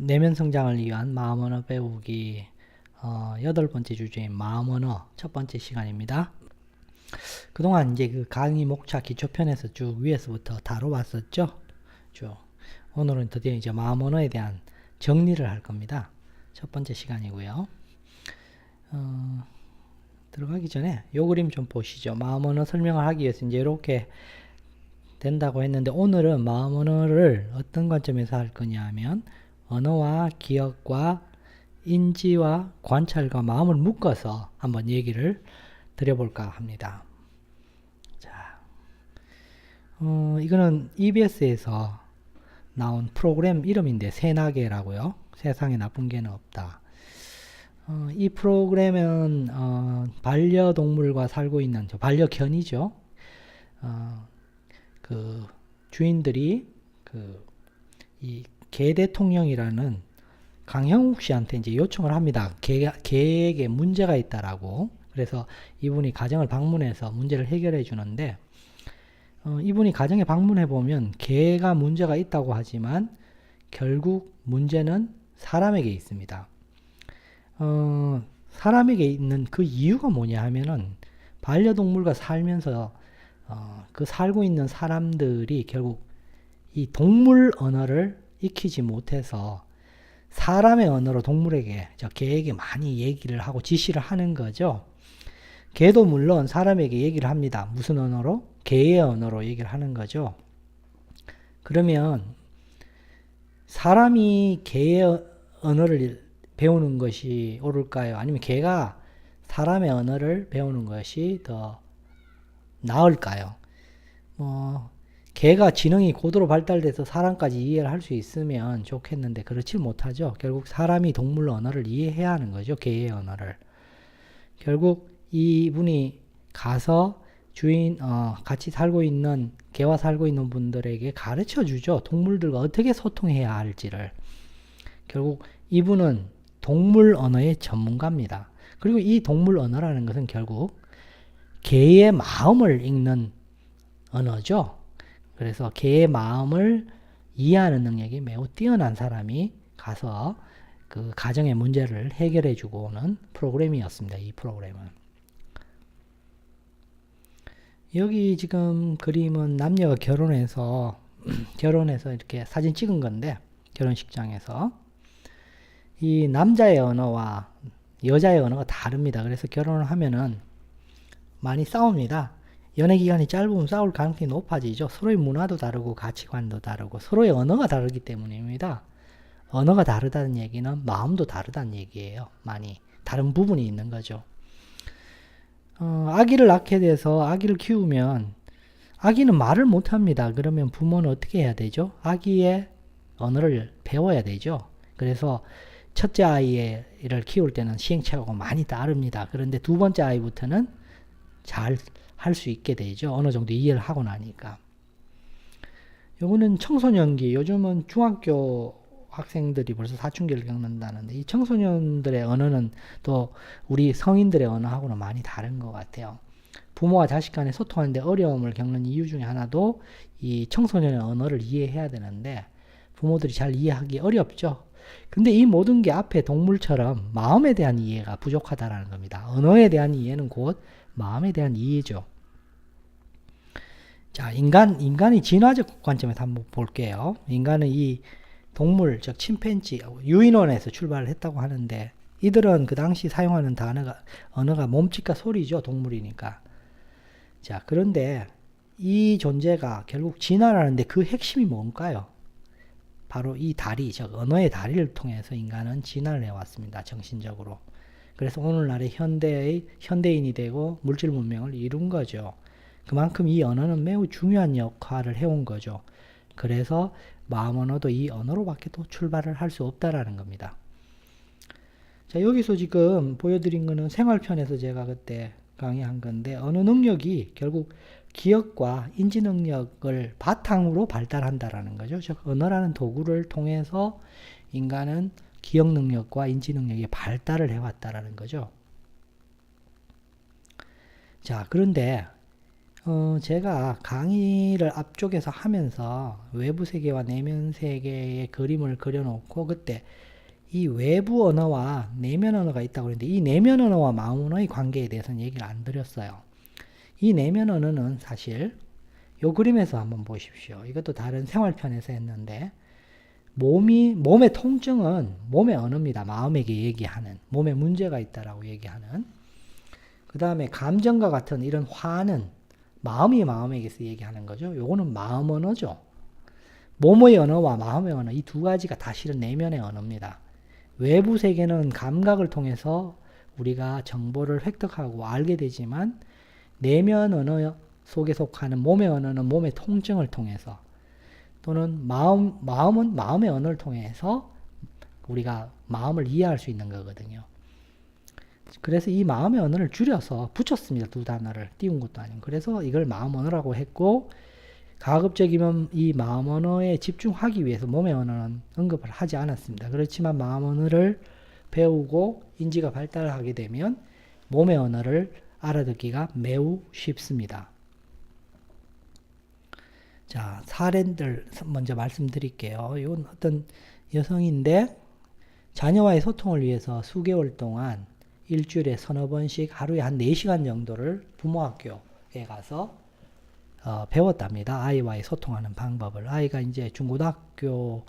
내면 성장을 위한 마음 언어 배우기 8번째 주제인 마음 언어 첫 번째 시간입니다. 그동안 이제 그 강의 목차 기초편에서 쭉 위에서부터 다뤄왔었죠. 쭉. 오늘은 드디어 이제 마음 언어에 대한 정리를 할 겁니다. 첫 번째 시간이고요. 들어가기 전에 요 그림 좀 보시죠. 마음 언어 설명을 하기 위해서 이제 이렇게 된다고 했는데, 오늘은 마음 언어를 어떤 관점에서 할 거냐 하면 언어와 기억과 인지와 관찰과 마음을 묶어서 한번 얘기를 드려볼까 합니다. 자, 이거는 EBS에서 나온 프로그램 이름인데 새나개라고요. 세상에 나쁜 개는 없다. 이 프로그램은 반려동물과 살고 있는 반려견이죠. 그 주인들이 이 개 대통령이라는 강형욱 씨한테 이제 요청을 합니다. 개에게 문제가 있다라고. 그래서 이분이 가정을 방문해서 문제를 해결해 주는데, 이분이 가정에 방문해 보면 개가 문제가 있다고 하지만 결국 문제는 사람에게 있습니다. 사람에게 있는 그 이유가 뭐냐 하면은 반려동물과 살면서 그 살고 있는 사람들이 결국 이 동물 언어를 익히지 못해서 사람의 언어로 동물에게, 개에게 많이 얘기를 하고 지시를 하는 거죠. 개도 물론 사람에게 얘기를 합니다. 무슨 언어로? 개의 언어로 얘기를 하는 거죠. 그러면 사람이 개의 언어를 배우는 것이 옳을까요? 아니면 개가 사람의 언어를 배우는 것이 더 나을까요? 개가 지능이 고도로 발달돼서 사람까지 이해를 할 수 있으면 좋겠는데 그렇지 못하죠. 결국 사람이 동물 언어를 이해해야 하는 거죠. 개의 언어를. 결국 이분이 가서 같이 살고 있는, 개와 살고 있는 분들에게 가르쳐 주죠. 동물들과 어떻게 소통해야 할지를. 결국 이분은 동물 언어의 전문가입니다. 그리고 이 동물 언어라는 것은 결국 개의 마음을 읽는 언어죠. 그래서 개의 마음을 이해하는 능력이 매우 뛰어난 사람이 가서 그 가정의 문제를 해결해 주고 오는 프로그램이었습니다. 이 프로그램은. 여기 지금 그림은 남녀가 결혼해서 이렇게 사진 찍은 건데, 결혼식장에서 이 남자의 언어와 여자의 언어가 다릅니다. 그래서 결혼을 하면은 많이 싸웁니다. 연애 기간이 짧으면 싸울 가능성이 높아지죠. 서로의 문화도 다르고 가치관도 다르고 서로의 언어가 다르기 때문입니다. 언어가 다르다는 얘기는 마음도 다르다는 얘기예요. 많이 다른 부분이 있는 거죠. 아기를 낳게 돼서 아기를 키우면 아기는 말을 못합니다. 그러면 부모는 어떻게 해야 되죠? 아기의 언어를 배워야 되죠. 그래서 첫째 아이를 키울 때는 시행착오가 많이 따릅니다. 그런데 두 번째 아이부터는 잘 할 수 있게 되죠. 어느 정도 이해를 하고 나니까. 요거는 청소년기, 요즘은 중학교 학생들이 벌써 사춘기를 겪는다는데, 이 청소년들의 언어는 또 우리 성인들의 언어하고는 많이 다른 것 같아요. 부모와 자식 간에 소통하는데 어려움을 겪는 이유 중에 하나도 이 청소년의 언어를 이해해야 되는데 부모들이 잘 이해하기 어렵죠. 근데 이 모든 게 앞에 동물처럼 마음에 대한 이해가 부족하다라는 겁니다. 언어에 대한 이해는 곧 마음에 대한 이해죠. 자, 인간이 진화적 관점에서 한번 볼게요. 인간은 이 동물, 즉 침팬지, 유인원에서 출발을 했다고 하는데, 이들은 그 당시 사용하는 언어가 몸짓과 소리죠. 동물이니까. 자, 그런데 이 존재가 결국 진화를 하는데 그 핵심이 뭔가요? 바로 이 다리, 즉 언어의 다리를 통해서 인간은 진화를 해왔습니다. 정신적으로. 그래서 오늘날의 현대인이 되고 물질 문명을 이룬 거죠. 그만큼 이 언어는 매우 중요한 역할을 해온 거죠. 그래서 마음 언어도 이 언어로밖에 또 출발을 할 수 없다라는 겁니다. 자, 여기서 지금 보여드린 거는 생활편에서 제가 그때 강의한 건데, 언어 능력이 결국 기억과 인지 능력을 바탕으로 발달한다라는 거죠. 즉 언어라는 도구를 통해서 인간은 기억 능력과 인지 능력의 발달을 해왔다라는 거죠. 자, 그런데 제가 강의를 앞쪽에서 하면서 외부 세계와 내면 세계의 그림을 그려놓고 그때 이 외부 언어와 내면 언어가 있다고 그랬는데 이 내면 언어와 마음 언어의 관계에 대해서는 얘기를 안 드렸어요. 이 내면 언어는 사실 요 그림에서 한번 보십시오. 이것도 다른 생활편에서 했는데 몸의 통증은 몸의 언어입니다. 마음에게 얘기하는 몸에 문제가 있다라고 얘기하는 그 다음에 감정과 같은 이런 화는 마음이 마음에게서 얘기하는 거죠. 요거는 마음 언어죠. 몸의 언어와 마음의 언어 이 두 가지가 다 실은 내면의 언어입니다. 외부 세계는 감각을 통해서 우리가 정보를 획득하고 알게 되지만 내면 언어 속에 속하는 몸의 언어는 몸의 통증을 통해서 또는 마음은 마음의 언어를 통해서 우리가 마음을 이해할 수 있는 거거든요. 그래서 이 마음의 언어를 줄여서 붙였습니다. 두 단어를 띄운 것도 아니고. 그래서 이걸 마음 언어라고 했고 가급적이면 이 마음 언어에 집중하기 위해서 몸의 언어는 언급을 하지 않았습니다. 그렇지만 마음 언어를 배우고 인지가 발달하게 되면 몸의 언어를 알아듣기가 매우 쉽습니다. 자, 사례들 먼저 말씀드릴게요. 이건 어떤 여성인데 자녀와의 소통을 위해서 수개월 동안 일주일에 서너 번씩 하루에 한 4시간 정도를 부모학교에 가서 배웠답니다. 아이와의 소통하는 방법을. 아이가 이제 중고등학교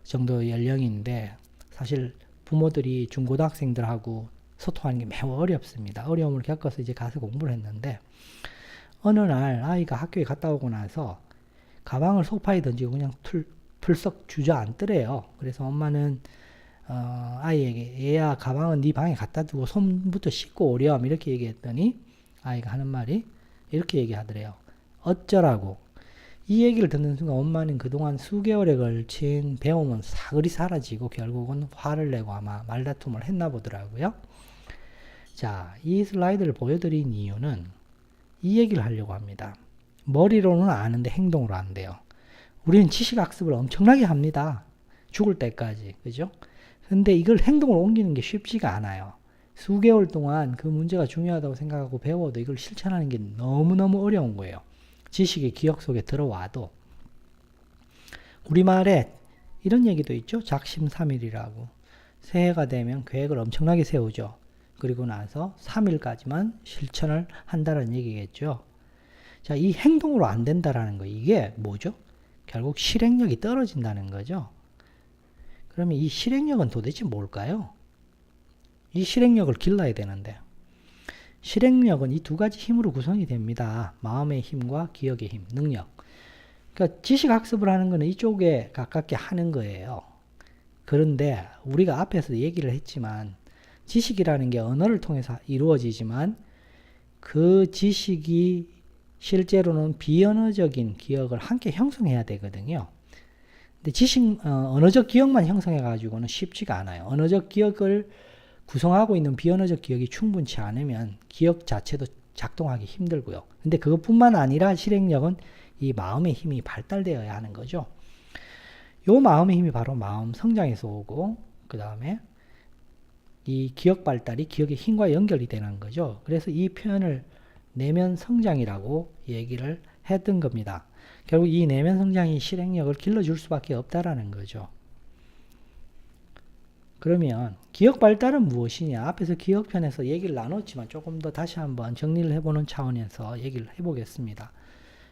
정도 연령인데 사실 부모들이 중고등학생들하고 소통하는 게 매우 어렵습니다. 어려움을 겪어서 이제 가서 공부를 했는데 어느 날 아이가 학교에 갔다 오고 나서 가방을 소파에 던지고 그냥 풀썩 주저앉더래요. 그래서 엄마는 아이에게 얘야 가방은 네 방에 갖다 두고 손부터 씻고 오렴 이렇게 얘기했더니 아이가 하는 말이 이렇게 얘기하더래요. 어쩌라고. 이 얘기를 듣는 순간 엄마는 그동안 수개월에 걸친 배움은 사그리 사라지고 결국은 화를 내고 아마 말다툼을 했나 보더라고요. 자, 이 슬라이드를 보여드린 이유는 이 얘기를 하려고 합니다. 머리로는 아는데 행동으로 안 돼요. 우리는 지식학습을 엄청나게 합니다. 죽을 때까지. 그죠? 근데 이걸 행동으로 옮기는 게 쉽지가 않아요. 수개월 동안 그 문제가 중요하다고 생각하고 배워도 이걸 실천하는 게 너무너무 어려운 거예요. 지식이 기억 속에 들어와도. 우리말에 이런 얘기도 있죠. 작심삼일이라고. 새해가 되면 계획을 엄청나게 세우죠. 그리고 나서 3일까지만 실천을 한다는 얘기겠죠. 자, 이 행동으로 안 된다라는 거 이게 뭐죠? 결국 실행력이 떨어진다는 거죠. 그러면 이 실행력은 도대체 뭘까요? 이 실행력을 길러야 되는데 실행력은 이 두 가지 힘으로 구성이 됩니다. 마음의 힘과 기억의 힘, 능력. 그러니까 지식학습을 하는 거는 이쪽에 가깝게 하는 거예요. 그런데 우리가 앞에서 얘기를 했지만 지식이라는 게 언어를 통해서 이루어지지만 그 지식이 실제로는 비언어적인 기억을 함께 형성해야 되거든요. 근데 언어적 기억만 형성해 가지고는 쉽지가 않아요. 언어적 기억을 구성하고 있는 비언어적 기억이 충분치 않으면 기억 자체도 작동하기 힘들고요. 근데 그것뿐만 아니라 실행력은 이 마음의 힘이 발달되어야 하는 거죠. 요 마음의 힘이 바로 마음 성장에서 오고 그 다음에 이 기억 발달이 기억의 힘과 연결이 되는 거죠. 그래서 이 표현을 내면 성장이라고 얘기를 했던 겁니다. 결국 이 내면 성장이 실행력을 길러줄 수밖에 없다라는 거죠. 그러면 기억 발달은 무엇이냐? 앞에서 기억편에서 얘기를 나눴지만 조금 더 다시 한번 정리를 해보는 차원에서 얘기를 해보겠습니다.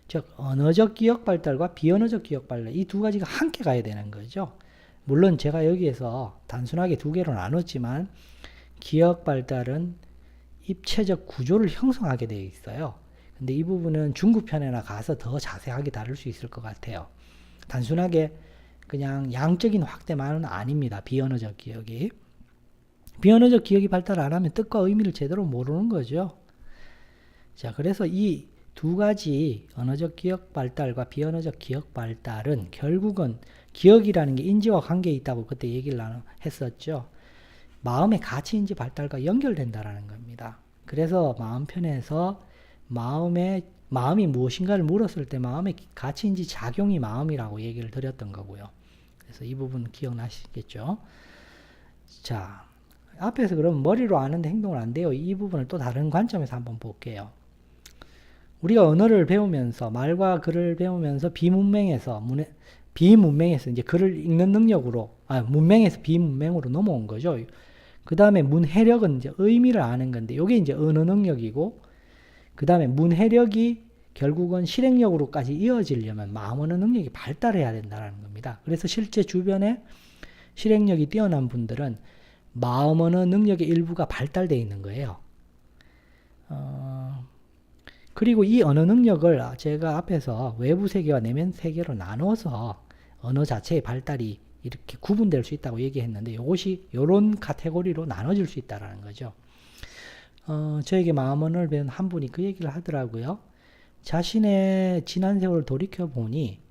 즉 언어적 기억 발달과 비언어적 기억 발달 이 두 가지가 함께 가야 되는 거죠. 물론 제가 여기에서 단순하게 두 개로 나눴지만 기억 발달은 입체적 구조를 형성하게 되어 있어요. 근데 이 부분은 중급편에나 가서 더 자세하게 다룰 수 있을 것 같아요. 단순하게 그냥 양적인 확대만은 아닙니다. 비언어적 기억이. 비언어적 기억이 발달 안 하면 뜻과 의미를 제대로 모르는 거죠. 자, 그래서 이 두 가지 언어적 기억 발달과 비언어적 기억 발달은 결국은 기억이라는 게 인지와 관계에 있다고 그때 얘기를 했었죠. 마음의 가치 인지 발달과 연결된다라는 겁니다. 그래서 마음편에서 마음이 무엇인가를 물었을 때 마음의 가치 인지 작용이 마음이라고 얘기를 드렸던 거고요. 그래서 이 부분 기억나시겠죠? 자, 앞에서 그럼 머리로 아는데 행동을 안 돼요. 이 부분을 또 다른 관점에서 한번 볼게요. 우리가 언어를 배우면서 말과 글을 배우면서 비문맹에서 이제 글을 읽는 능력으로 문맹에서 비문맹으로 넘어온 거죠. 그 다음에 문해력은 이제 의미를 아는 건데 이게 이제 언어 능력이고 그 다음에 문해력이 결국은 실행력으로까지 이어지려면 마음 언어 능력이 발달해야 된다는 겁니다. 그래서 실제 주변에 실행력이 뛰어난 분들은 마음 언어 능력의 일부가 발달되어 있는 거예요. 그리고 이 언어 능력을 제가 앞에서 외부 세계와 내면 세계로 나눠서 언어 자체의 발달이 이렇게 구분될 수 있다고 얘기했는데 이것이 이런 카테고리로 나눠질 수 있다는 거죠. 저에게 마음 언어를 배운 한 분이 그 얘기를 하더라고요. 자신의 지난 세월을 돌이켜보니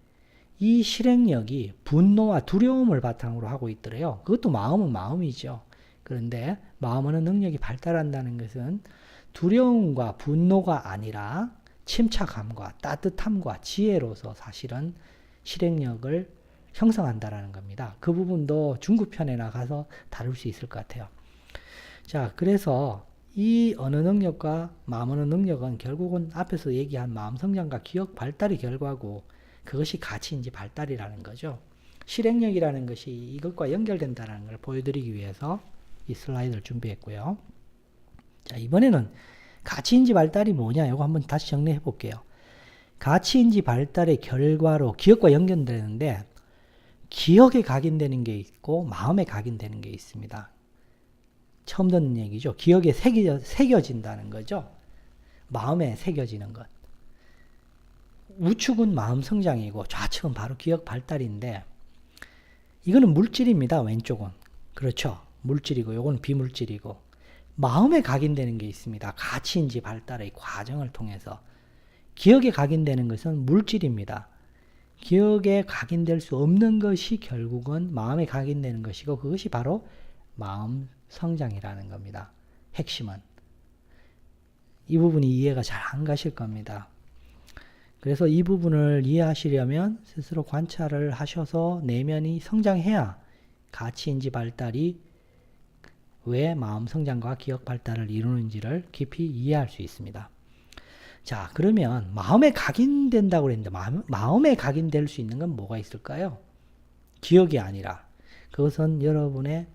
이 실행력이 분노와 두려움을 바탕으로 하고 있더래요. 그것도 마음은 마음이죠. 그런데 마음 언어 능력이 발달한다는 것은 두려움과 분노가 아니라 침착함과 따뜻함과 지혜로서 사실은 실행력을 형성한다라는 겁니다. 그 부분도 중급 편에 나가서 다룰 수 있을 것 같아요. 자, 그래서 이 언어 능력과 마음 언어 능력은 결국은 앞에서 얘기한 마음 성장과 기억 발달의 결과고 그것이 가치인지 발달이라는 거죠. 실행력이라는 것이 이것과 연결된다는 걸 보여드리기 위해서 이 슬라이드를 준비했고요. 자, 이번에는 가치인지 발달이 뭐냐 이거 한번 다시 정리해 볼게요. 가치인지 발달의 결과로 기억과 연결되는데 기억에 각인되는 게 있고 마음에 각인되는 게 있습니다. 처음 듣는 얘기죠. 기억에 새겨진다는 거죠. 마음에 새겨지는 것. 우측은 마음 성장이고 좌측은 바로 기억 발달인데 이거는 물질입니다. 왼쪽은. 그렇죠. 물질이고 요건 비물질이고 마음에 각인되는 게 있습니다. 가치인지 발달의 과정을 통해서. 기억에 각인되는 것은 물질입니다. 기억에 각인될 수 없는 것이 결국은 마음에 각인되는 것이고 그것이 바로 마음 성장이라는 겁니다. 핵심은. 이 부분이 이해가 잘 안 가실 겁니다. 그래서 이 부분을 이해하시려면 스스로 관찰을 하셔서 내면이 성장해야 가치인지 발달이 왜 마음 성장과 기억 발달을 이루는지를 깊이 이해할 수 있습니다. 자, 그러면 마음에 각인된다고 그랬는데 마음에 각인될 수 있는 건 뭐가 있을까요? 기억이 아니라 그것은 여러분의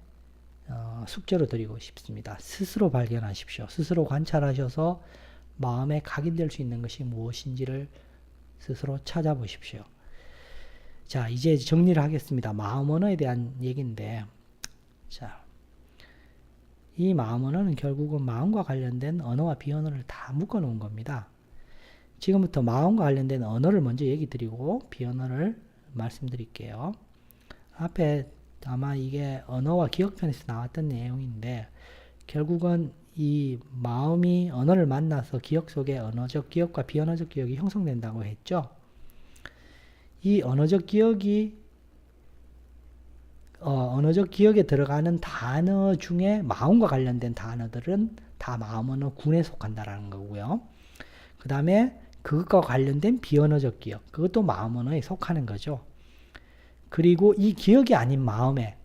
숙제로 드리고 싶습니다. 스스로 발견하십시오. 스스로 관찰하셔서 마음에 각인될 수 있는 것이 무엇인지를 스스로 찾아보십시오. 자, 이제 정리를 하겠습니다. 마음 언어에 대한 얘기인데, 자, 이 마음 언어는 결국은 마음과 관련된 언어와 비언어를 다 묶어 놓은 겁니다. 지금부터 마음과 관련된 언어를 먼저 얘기 드리고 비언어를 말씀드릴게요. 앞에 아마 이게 언어와 기억편에서 나왔던 내용인데 결국은 이 마음이 언어를 만나서 기억 속에 언어적 기억과 비언어적 기억이 형성된다고 했죠. 이 언어적 기억이 언어적 기억에 들어가는 단어 중에 마음과 관련된 단어들은 다 마음 언어 군에 속한다라는 거고요. 그 다음에 그것과 관련된 비언어적 기억, 그것도 마음 언어에 속하는 거죠. 그리고 이 기억이 아닌 마음에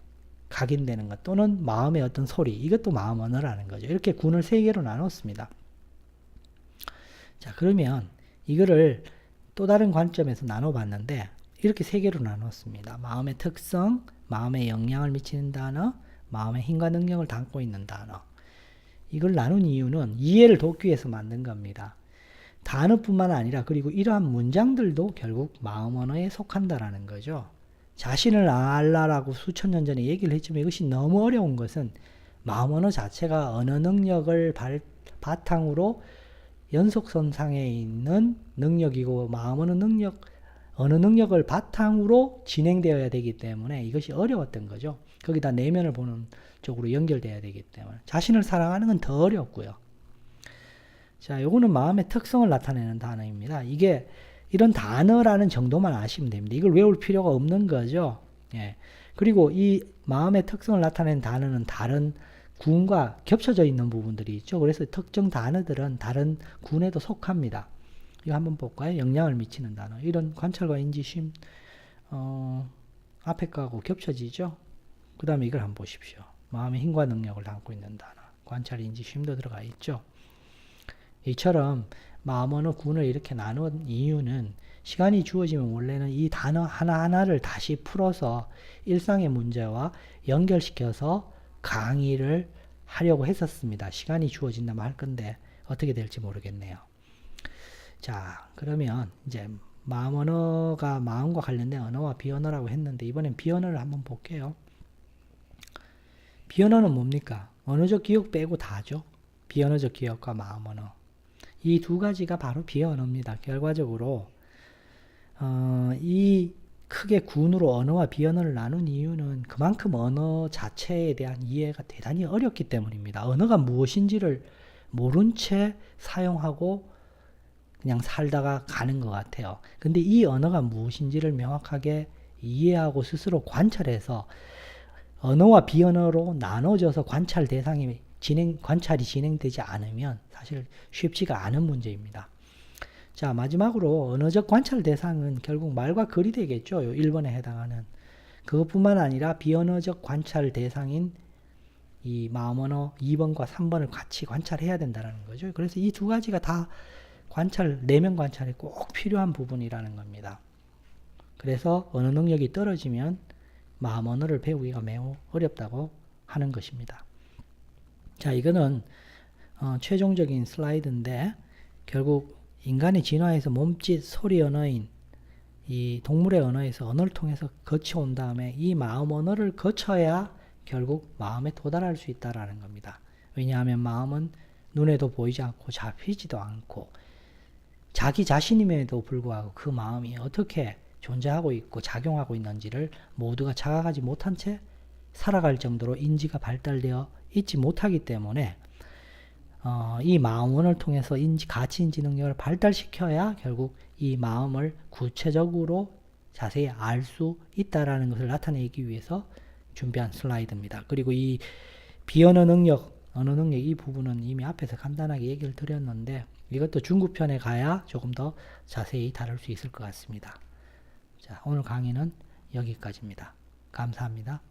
각인되는 것 또는 마음의 어떤 소리, 이것도 마음 언어라는 거죠. 이렇게 군을 3개로 나눴습니다. 자, 그러면 이거를 또 다른 관점에서 나눠봤는데 이렇게 3개로 나눴습니다. 마음의 특성, 마음에 영향을 미치는 단어, 마음의 힘과 능력을 담고 있는 단어. 이걸 나눈 이유는 이해를 돕기 위해서 만든 겁니다. 단어뿐만 아니라 그리고 이러한 문장들도 결국 마음 언어에 속한다라는 거죠. 자신을 알라라고 수천 년 전에 얘기를 했지만 이것이 너무 어려운 것은 마음 언어 자체가 언어 능력을 바탕으로 연속선상에 있는 능력이고 마음 언어 능력을 바탕으로 진행되어야 되기 때문에 이것이 어려웠던 거죠. 거기다 내면을 보는 쪽으로 연결돼야 되기 때문에 자신을 사랑하는 건 더 어렵고요. 자, 요거는 마음의 특성을 나타내는 단어입니다. 이게 이런 단어라는 정도만 아시면 됩니다. 이걸 외울 필요가 없는 거죠. 예. 그리고 이 마음의 특성을 나타내는 단어는 다른 군과 겹쳐져 있는 부분들이 있죠. 그래서 특정 단어들은 다른 군에도 속합니다. 이거 한번 볼까요? 영향을 미치는 단어. 이런 관찰과 인지심, 앞에 거하고 겹쳐지죠? 그 다음에 이걸 한번 보십시오. 마음의 힘과 능력을 담고 있는 단어. 관찰, 인지심도 들어가 있죠. 이처럼 마음 언어 군을 이렇게 나눈 이유는 시간이 주어지면 원래는 이 단어 하나하나를 다시 풀어서 일상의 문제와 연결시켜서 강의를 하려고 했었습니다. 시간이 주어진다면 할 건데 어떻게 될지 모르겠네요. 자, 그러면 이제 마음 언어가 마음과 관련된 언어와 비언어라고 했는데 이번엔 비언어를 한번 볼게요. 비언어는 뭡니까? 언어적 기억 빼고 다죠. 비언어적 기억과 마음 언어. 이 두 가지가 바로 비언어입니다. 결과적으로 이 크게 군으로 언어와 비언어를 나눈 이유는 그만큼 언어 자체에 대한 이해가 대단히 어렵기 때문입니다. 언어가 무엇인지를 모른 채 사용하고 그냥 살다가 가는 것 같아요. 근데 이 언어가 무엇인지를 명확하게 이해하고 스스로 관찰해서 언어와 비언어로 나눠져서 관찰 대상이 관찰이 진행되지 않으면 사실 쉽지가 않은 문제입니다. 자, 마지막으로 언어적 관찰 대상은 결국 말과 글이 되겠죠. 1번에 해당하는. 그것뿐만 아니라 비언어적 관찰 대상인 이 마음 언어 2번과 3번을 같이 관찰해야 된다는 거죠. 그래서 이 두 가지가 다 내면 관찰이 꼭 필요한 부분이라는 겁니다. 그래서 언어 능력이 떨어지면 마음 언어를 배우기가 매우 어렵다고 하는 것입니다. 자, 이거는 최종적인 슬라이드인데 결국 인간의 진화에서 몸짓, 소리 언어인 이 동물의 언어에서 언어를 통해서 거쳐온 다음에 이 마음 언어를 거쳐야 결국 마음에 도달할 수 있다는 겁니다. 왜냐하면 마음은 눈에도 보이지 않고 잡히지도 않고 자기 자신임에도 불구하고 그 마음이 어떻게 존재하고 있고 작용하고 있는지를 모두가 자각하지 못한 채 살아갈 정도로 인지가 발달되어 있지 못하기 때문에 이 마음원을 통해서 가치인지 능력을 발달시켜야 결국 이 마음을 구체적으로 자세히 알 수 있다라는 것을 나타내기 위해서 준비한 슬라이드입니다. 그리고 이 비언어 능력, 언어 능력 이 부분은 이미 앞에서 간단하게 얘기를 드렸는데 이것도 중급편에 가야 조금 더 자세히 다룰 수 있을 것 같습니다. 자, 오늘 강의는 여기까지입니다. 감사합니다.